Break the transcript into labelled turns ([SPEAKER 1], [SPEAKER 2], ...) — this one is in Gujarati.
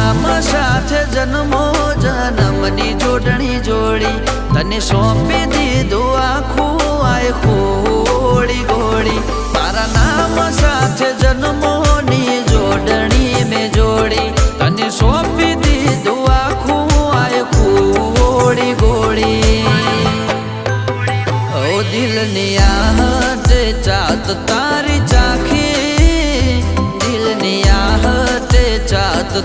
[SPEAKER 1] નામ સાથે જન્મો જન્મની જોડણી જોડી તને સોંપી દીધું આખું આય ખોળી ગોળી તારા નામ સાથે જન્મોની જોડણી મેં જોડી તને સોંપી દીધું આખું આય ખોળી ગોળી ઓ દિલની આહટ ચાત તારી ચાખી દિલની આહટ ચાત